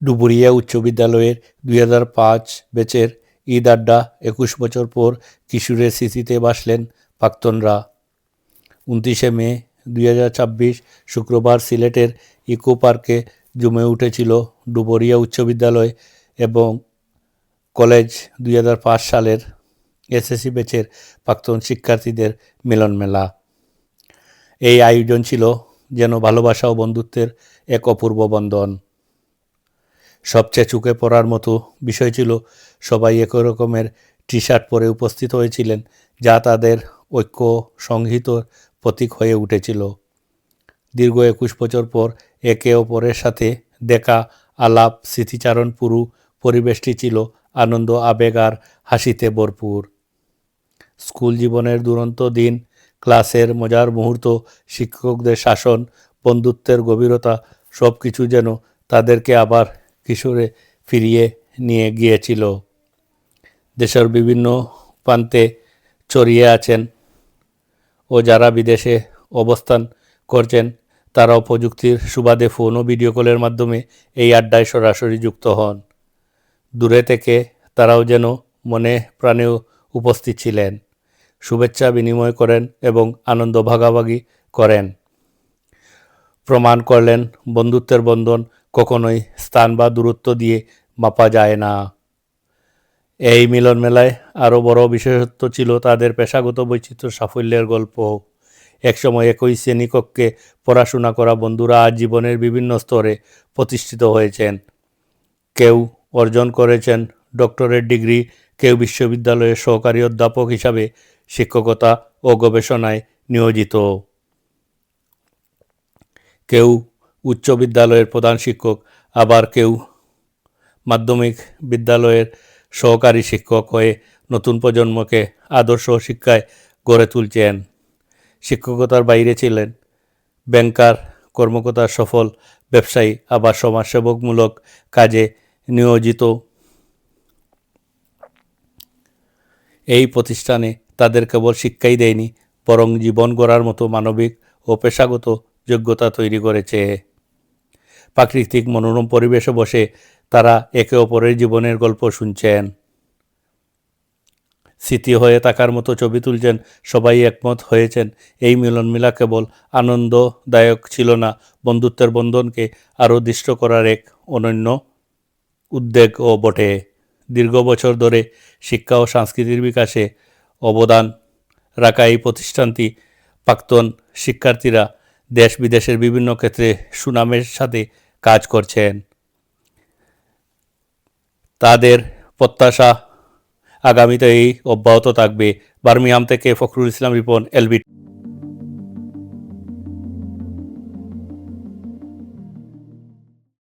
ডুবুরিয়া উচ্চ বিদ্যালয়ের 2005 ব্যাচের ঈদ আড্ডা। 21 বছর পর কিশোরের স্মৃতিতে ভাসলেন প্রাক্তনরা। 29 মে 2026 শুক্রবার সিলেটের ইকো পার্কে জমে উঠেছিল ডুবুরিয়া উচ্চ বিদ্যালয় এবং কলেজ 2005 সালের এসএসসি ব্যাচের প্রাক্তন শিক্ষার্থীদের মিলন মেলা। এই আয়োজন ছিল যেন ভালোবাসা ও বন্ধুত্বের এক অপূর্ব বন্ধন। সবচেয়ে চোখে পড়ার মতো বিষয় ছিল সবাই একই রকমের টি শার্ট পরে উপস্থিত হয়েছিলেন, যা তাদের ঐক্য সংহতির প্রতীক হয়ে উঠেছিল। দীর্ঘ 21 বছর পর একে অপরের সাথে দেখা, আলাপ, স্মৃতিচারণ, পুরো পরিবেশটি ছিল আনন্দ, আবেগ আর হাসিতে ভরপুর। স্কুল জীবনের দুরন্ত দিন, ক্লাসের মজার মুহূর্ত, শিক্ষকদের শাসন, বন্ধুত্বের গভীরতা, সব কিছু যেন তাদেরকে আবার কিশোরে ফিরিয়ে নিয়ে গিয়েছিল। দেশের বিভিন্ন প্রান্তে ছড়িয়ে আছেন ও যারা বিদেশে অবস্থান করছেন তারাও প্রযুক্তির সুবাদে ফোন ও ভিডিও কলের মাধ্যমে এই আড্ডায় সরাসরি যুক্ত হন। দূরে থেকে তারাও যেন মনে প্রাণেও উপস্থিত ছিলেন, শুভেচ্ছা বিনিময় করেন এবং আনন্দ ভাগাভাগি করেন। প্রমাণ করলেন বন্ধুত্বের বন্ধন কখনোই স্থান বা দূরত্ব দিয়ে মাপা যায় না। এই মিলন মেলায় আরও বড় বিশেষত্ব ছিল তাদের পেশাগত বৈচিত্র্য, সাফল্যের গল্প। একসময় একই শ্রেণীকক্ষে পড়াশোনা করা বন্ধুরা আজ জীবনের বিভিন্ন স্তরে প্রতিষ্ঠিত হয়েছেন। কেউ অর্জন করেছেন ডক্টরেট ডিগ্রি, কেউ বিশ্ববিদ্যালয়ের সহকারী অধ্যাপক হিসাবে শিক্ষকতা ও গবেষণায় নিয়োজিত, কেউ উচ্চ বিদ্যালয়ের প্রধান শিক্ষক, আবার কেউ মাধ্যমিক বিদ্যালয়ের সহকারী শিক্ষক হয়ে নতুন প্রজন্মকে আদর্শ শিক্ষায় গড়ে তুলছেন। শিক্ষকতার বাইরে ছিলেন ব্যাংকার, কর্মকর্তা, সফল ব্যবসায়ী, আবার সমাজসেবামূলক কাজে নিয়োজিত। এই প্রতিষ্ঠানে তাদের কেবল শিক্ষাই দেয়নি, বরং জীবন গড়ার মতো মানবিক ও পেশাগত যোগ্যতা তৈরি করেছে। প্রাকৃতিক মনোরম পরিবেশে বসে তারা একে অপরের জীবনের গল্প শুনছেন, স্মৃতি হয়ে থাকার মতো ছবি তুলছেন। সবাই একমত হয়েছেন এই মিলন মেলা কেবল আনন্দদায়ক ছিল না, বন্ধুত্বের বন্ধনকে আরও দৃঢ় করার এক অনন্য উদ্যোগও বটে। দীর্ঘ বছর ধরে শিক্ষা ও সংস্কৃতির বিকাশে অবদান রাখা এই প্রতিষ্ঠানটি প্রাক্তন শিক্ষার্থীরা দেশ বিদেশের বিভিন্ন ক্ষেত্রে সুনামের সাথে কাজ করছেন। তাদের প্রত্যাশা আগামীতে এই অব্যাহত থাকবে। বার্মিংহাম থেকে ফখরুল ইসলাম রিপন, এলবি।